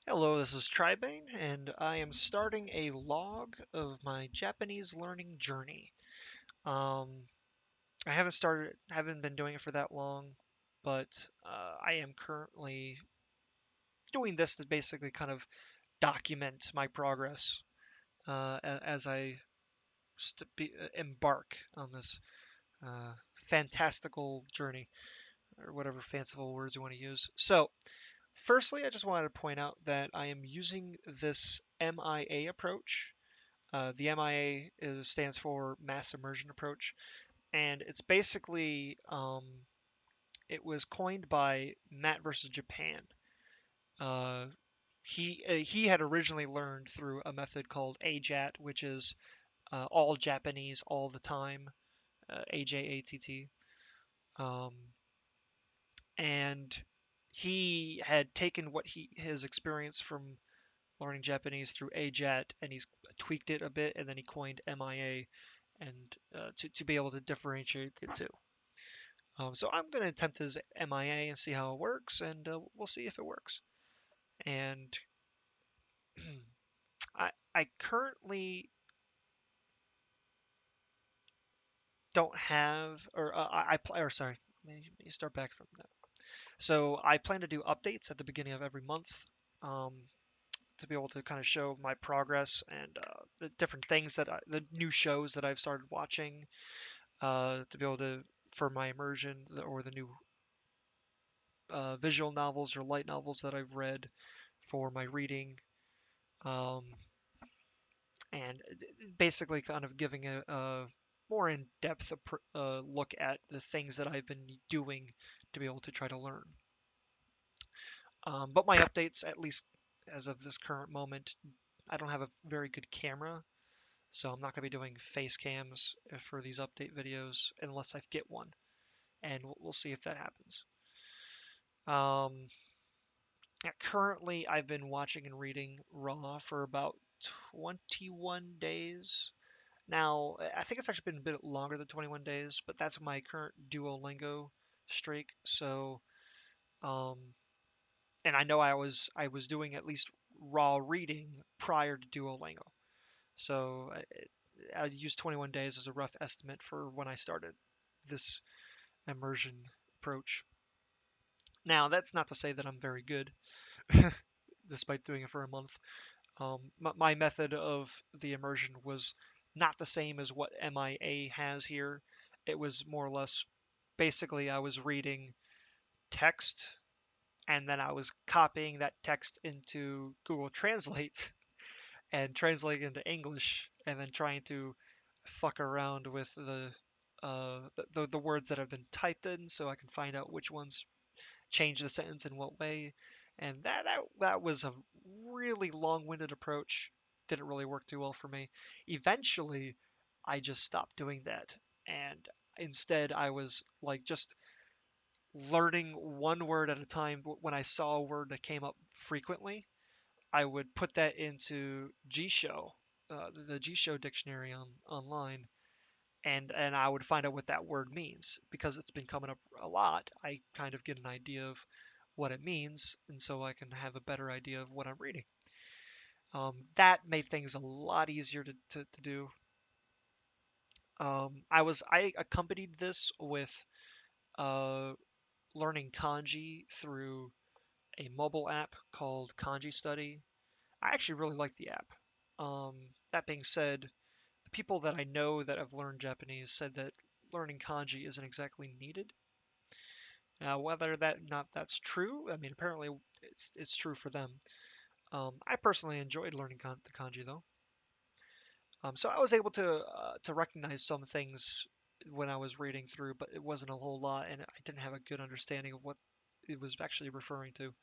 Hello, this is Tribane, and I am starting a log of my Japanese learning journey. Um, I haven't been doing it for that long, but I am currently doing this to basically kind of document my progress as I embark on this uh, fantastical journey, or whatever fanciful words you want to use. So, firstly, I just wanted to point out that I am using this MIA approach. The MIA stands for Mass Immersion Approach, and it's basically it was coined by Matt versus Japan. Uh, he had originally learned through a method called AJATT, which is all Japanese all the time, AJATT, um, and he had taken his experience from learning Japanese through AJAT, and he's tweaked it a bit, and then he coined MIA, and to be able to differentiate the two. So I'm going to attempt his MIA and see how it works, and we'll see if it works. And I currently don't have, or sorry, let me start back from that. So I plan to do updates at the beginning of every month. Um, to be able to kind of show my progress and the different things the new shows that I've started watching, to be able to for my immersion or the new visual novels or light novels that I've read for my reading, um, and basically kind of giving a more in-depth look at the things that I've been doing to be able to try to learn. But my updates, at least as of this current moment, I don't have a very good camera, so I'm not going to be doing face cams for these update videos unless I get one, and we'll see if that happens. Um, Currently, I've been watching and reading Raw for about 21 days. Now, I think it's actually been a bit longer than 21 days, but that's my current Duolingo streak. So, um, and I know I was doing at least Raw reading prior to Duolingo. So I use 21 days as a rough estimate for when I started this immersion approach. Now, that's not to say that I'm very good, despite doing it for a month. My method of the immersion was not the same as what MIA has here. It was more or less basically I was reading text and then I was copying that text into Google Translate and translating into English and then trying to fuck around with the words that have been typed in so I can find out which ones change the sentence in what way. And that was a really long-winded approach. Didn't really work too well for me. Eventually, I just stopped doing that, and instead I was like just learning one word at a time. When I saw a word that came up frequently, I would put that into G-Show, the G-Show dictionary online, and I would find out what that word means because it's been coming up a lot. I kind of get an idea of what it means, and so I can have a better idea of what I'm reading. That made things a lot easier to do. I accompanied this with uh, learning kanji through a mobile app called Kanji Study. I actually really like the app. Um, that being said, the people that I know that have learned Japanese said that learning kanji isn't exactly needed. Now, whether that's true, I mean, apparently it's true for them. I personally enjoyed learning the kanji though, so I was able to recognize some things when I was reading through, but it wasn't a whole lot, and I didn't have a good understanding of what it was actually referring to.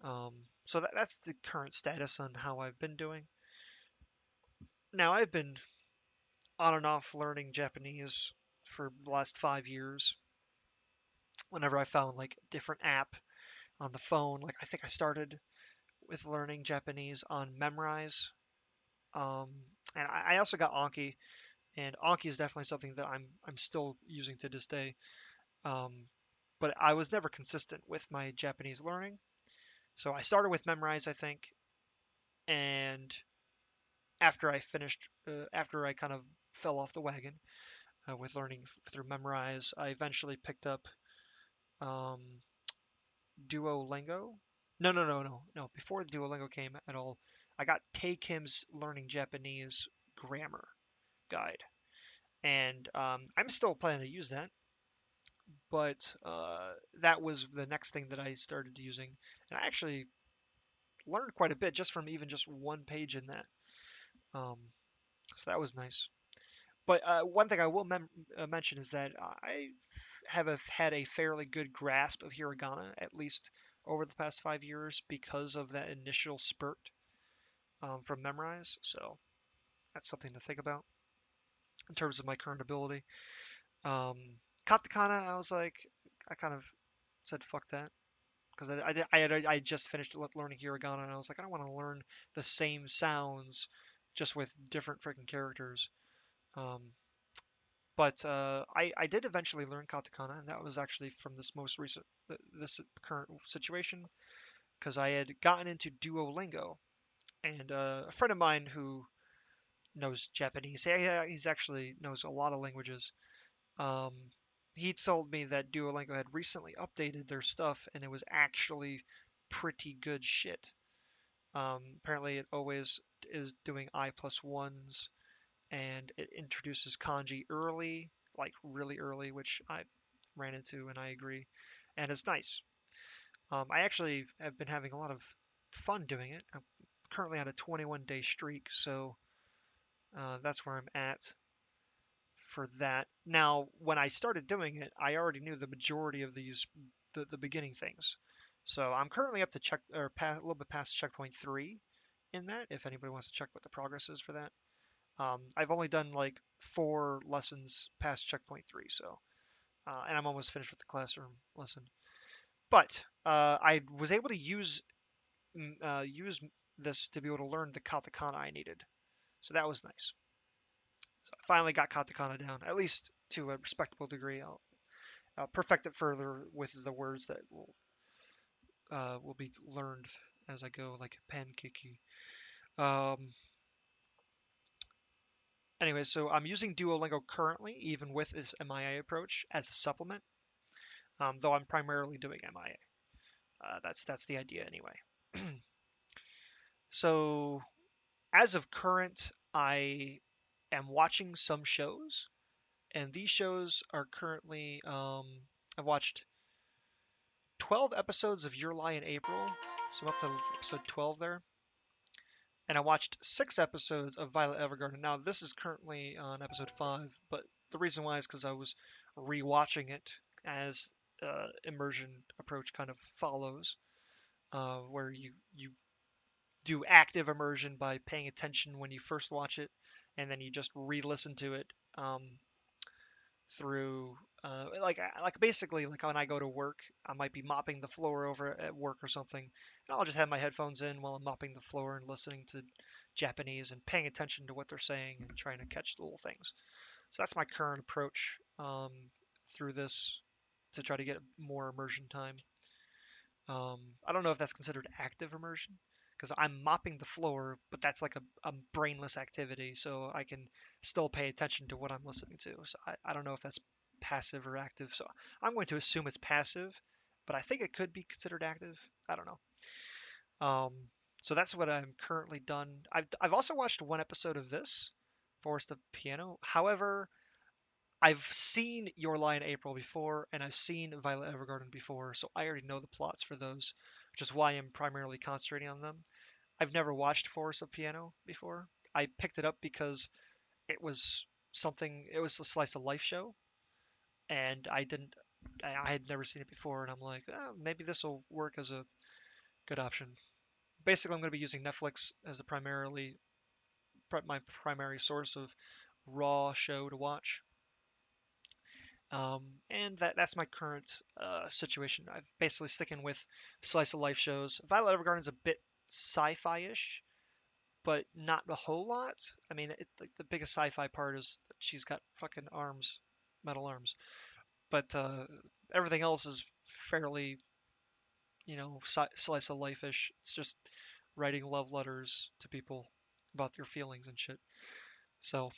Um, so that's the current status on how I've been doing. Now I've been on and off learning Japanese for the last 5 years. Whenever I found like a different app on the phone, like I think I started with learning Japanese on Memrise. Um, and I also got Anki, and Anki is definitely something that I'm still using to this day. Um, but I was never consistent with my Japanese learning. So I started with Memrise, I think, and after I finished, after I kind of fell off the wagon with learning through Memrise, I eventually picked up um, Duolingo. No. Before Duolingo came at all, I got Tae Kim's Learning Japanese Grammar Guide, and I'm still planning to use that. But that was the next thing that I started using, and I actually learned quite a bit just from even just one page in that. So that was nice. But one thing I will mention is that I had a fairly good grasp of hiragana, at least over the past 5 years, because of that initial spurt from Memrise. So that's something to think about in terms of my current ability. Um, Katakana, I was like, I kind of said fuck that because I just finished learning hiragana and I was like, I don't want to learn the same sounds just with different freaking characters. Um, but I did eventually learn katakana, and that was actually from this most recent this current situation because I had gotten into Duolingo, and a friend of mine who knows Japanese, he's actually knows a lot of languages. Um, he told me that Duolingo had recently updated their stuff, and it was actually pretty good shit. Apparently, it always is doing I plus ones, and it introduces kanji early, like really early, which I ran into and I agree, and it's nice. I actually have been having a lot of fun doing it. I'm currently on a 21-day streak, so that's where I'm at for that. Now, when I started doing it, I already knew the majority of the beginning things. So I'm currently up to a little bit past checkpoint 3 in that. If anybody wants to check what the progress is for that, I've only done like 4 lessons past checkpoint 3, so and I'm almost finished with the classroom lesson. But I was able to use this to be able to learn the katakana I needed, so that was nice. So I finally got katakana down, at least to a respectable degree. I'll perfect it further with the words that will be learned as I go, like pankiki. Um, anyway, so I'm using Duolingo currently, even with this MIA approach, as a supplement. Though I'm primarily doing MIA. That's the idea anyway. So as of current, I am watching some shows, and these shows are currently I've watched 12 episodes of Your Lie in April, so I'm up to episode 12 there, and I watched 6 episodes of Violet Evergarden. Now this is currently on episode 5, but the reason why is because I was rewatching it as immersion approach kind of follows, where you do active immersion by paying attention when you first watch it, and then you just re-listen to it through like basically like when I go to work, I might be mopping the floor over at work or something, and I'll just have my headphones in while I'm mopping the floor and listening to Japanese and paying attention to what they're saying and trying to catch the little things. So that's my current approach through this to try to get more immersion time. I don't know if that's considered active immersion because I'm mopping the floor, but that's like a brainless activity, so I can still pay attention to what I'm listening to. So I don't know if that's passive or active. So I'm going to assume it's passive, but I think it could be considered active. I don't know. So that's what I'm currently done. I've also watched one episode of this, Forest of Piano. However, I've seen Your Lie in April before, and I've seen Violet Evergarden before, so I already know the plots for those, which is why I'm primarily concentrating on them. I've never watched Forest of Piano before. I picked it up because it was it was a slice of life show, and I had never seen it before, and I'm like, oh, maybe this will work as a good option. Basically, I'm going to be using Netflix as my primary source of raw show to watch. And that's my current situation. I'm basically sticking with slice of life shows. Violet Evergarden's a bit sci-fi-ish, but not a whole lot. I mean, like the biggest sci-fi part is that she's got fucking arms, metal arms. But everything else is fairly slice of life-ish. It's just writing love letters to people about their feelings and shit. So,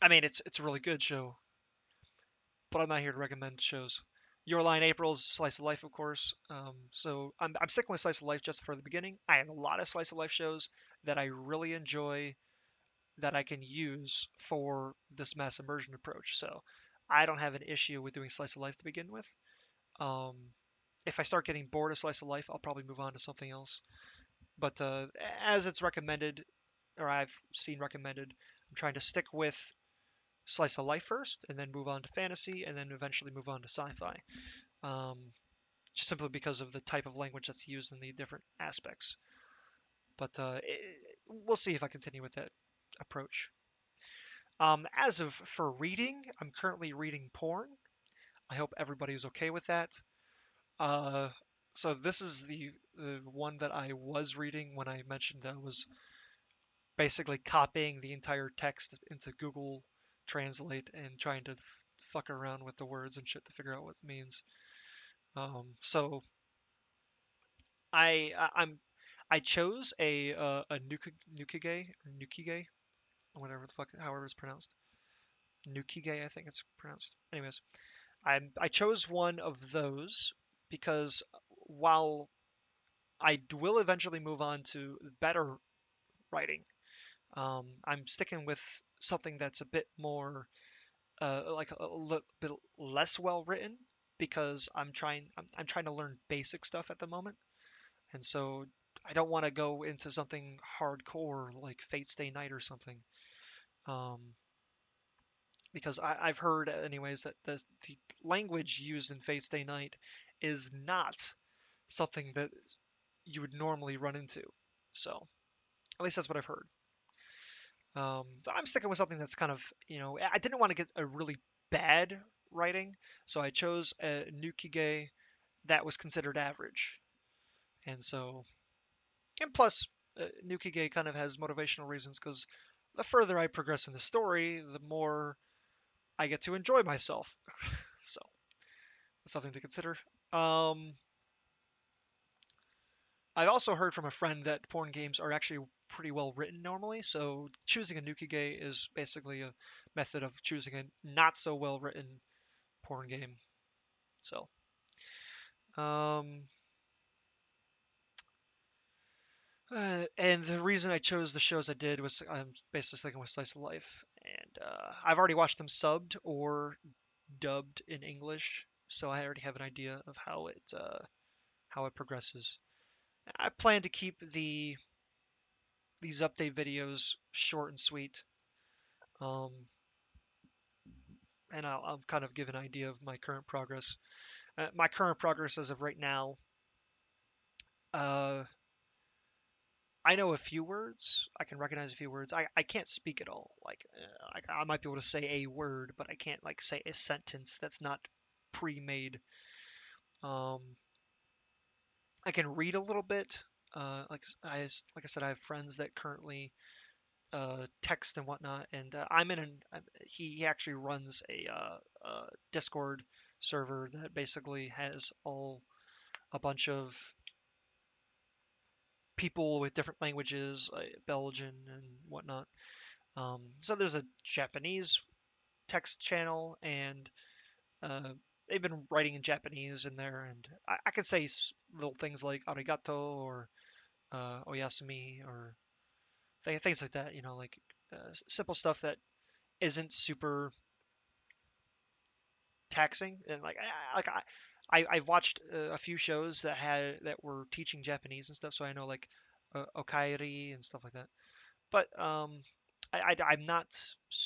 I mean, it's a really good show, but I'm not here to recommend shows. Your Line April's Slice of Life, of course. So I'm sticking with Slice of Life just for the beginning. I have a lot of Slice of Life shows that I really enjoy that I can use for this mass immersion approach. So I don't have an issue with doing Slice of Life to begin with. Um, if I start getting bored of Slice of Life, I'll probably move on to something else. But as it's recommended, or I've seen recommended, I'm trying to stick with Slice of Life first, and then move on to fantasy, and then eventually move on to sci-fi. Um, just simply because of the type of language that's used in the different aspects. But we'll see if I continue with that approach. As of for reading, I'm currently reading porn. I hope everybody's okay with that. Uh, so this is the one that I was reading when I mentioned that I was basically copying the entire text into Google Translate and trying to fuck around with the words and shit to figure out what it means. So I'm I chose a nukige, or whatever the fuck, however it's pronounced. Nukige, I think it's pronounced. Anyways, I chose one of those because while I will eventually move on to better writing, I'm sticking with something that's a bit more like a little bit less well written because I'm trying to learn basic stuff at the moment, and so I don't want to go into something hardcore like Fate Stay Night or something. Um, because I've heard anyways that the language used in Fate Stay Night is not something that you would normally run into. So at least that's what I've heard. So I'm sticking with something that's kind of, I didn't want to get a really bad writing, so I chose a Nukige that was considered average. And so, and plus, Nukige kind of has motivational reasons because the further I progress in the story, the more I get to enjoy myself. So that's something to consider. Um, I've also heard from a friend that porn games are actually pretty well written normally, so choosing a Nukige is basically a method of choosing a not so well written porn game. So, um, and the reason I chose the shows I did was I'm basically sticking with Slice of Life, and I've already watched them subbed or dubbed in English, so I already have an idea of how it progresses. I plan to keep these update videos short and sweet, um, and I'll kind of give an idea of my current progress. My current progress as of right now, uh, I know a few words. I can recognize a few words. I can't speak at all. Like I might be able to say a word, but I can't like say a sentence that's not pre-made. Um, I can read a little bit. Like I said, I have friends that currently text and whatnot, and I'm in an. He actually runs a Discord server that basically has a bunch of people with different languages, Belgian and whatnot. So there's a Japanese text channel, and uh, they've been writing in Japanese in there, and I can say little things like arigato or oyasumi or things like that. Like simple stuff that isn't super taxing. And I've watched a few shows that were teaching Japanese and stuff, so I know like okaeri and stuff like that. But I'm not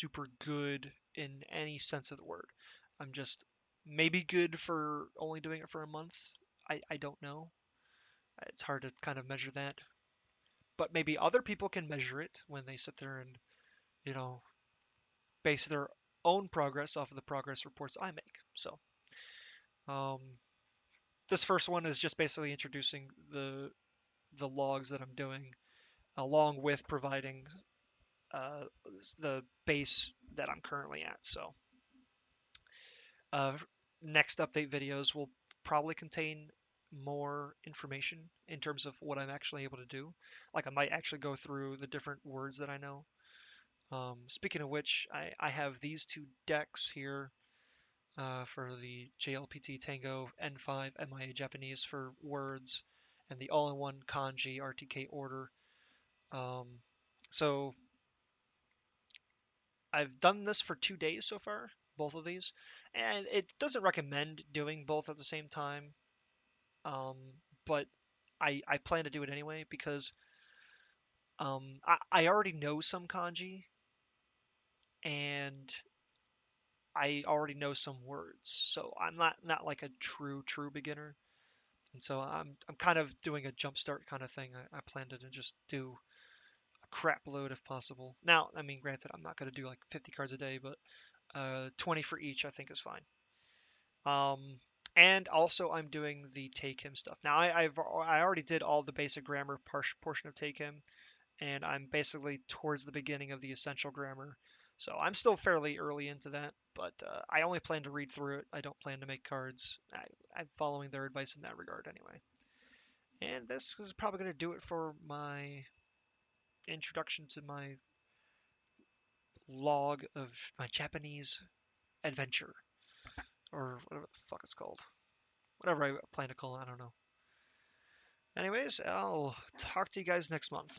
super good in any sense of the word. I'm just maybe good for only doing it for a month. I don't know. It's hard to kind of measure that. But maybe other people can measure it when they sit there and, you know, base their own progress off of the progress reports I make. So, um, this first one is just basically introducing the logs that I'm doing, along with providing uh, the base that I'm currently at. So, uh, next update videos will probably contain more information in terms of what I'm actually able to do. Like I might actually go through the different words that I know. Speaking of which, I have these two decks here for the JLPT Tango N5 MIA Japanese for words and the all-in-one kanji RTK order. Um, so I've done this for 2 days so far, both of these, and it doesn't recommend doing both at the same time. Um, but I plan to do it anyway because I already know some kanji and I already know some words, so I'm not like a true beginner. And so I'm kind of doing a jumpstart kind of thing. I plan to just do a crap load if possible. Now, I mean, granted, I'm not going to do like 50 cards a day, but 20 for each I think is fine. And also I'm doing the take him stuff. Now I already did all the basic grammar portion of take him, and I'm basically towards the beginning of the essential grammar. So I'm still fairly early into that, but I only plan to read through it. I don't plan to make cards. I'm following their advice in that regard anyway. And this is probably going to do it for my introduction to my log of my Japanese adventure, or whatever the fuck it's called. Whatever I plan to call it, I don't know. Anyways, I'll talk to you guys next month.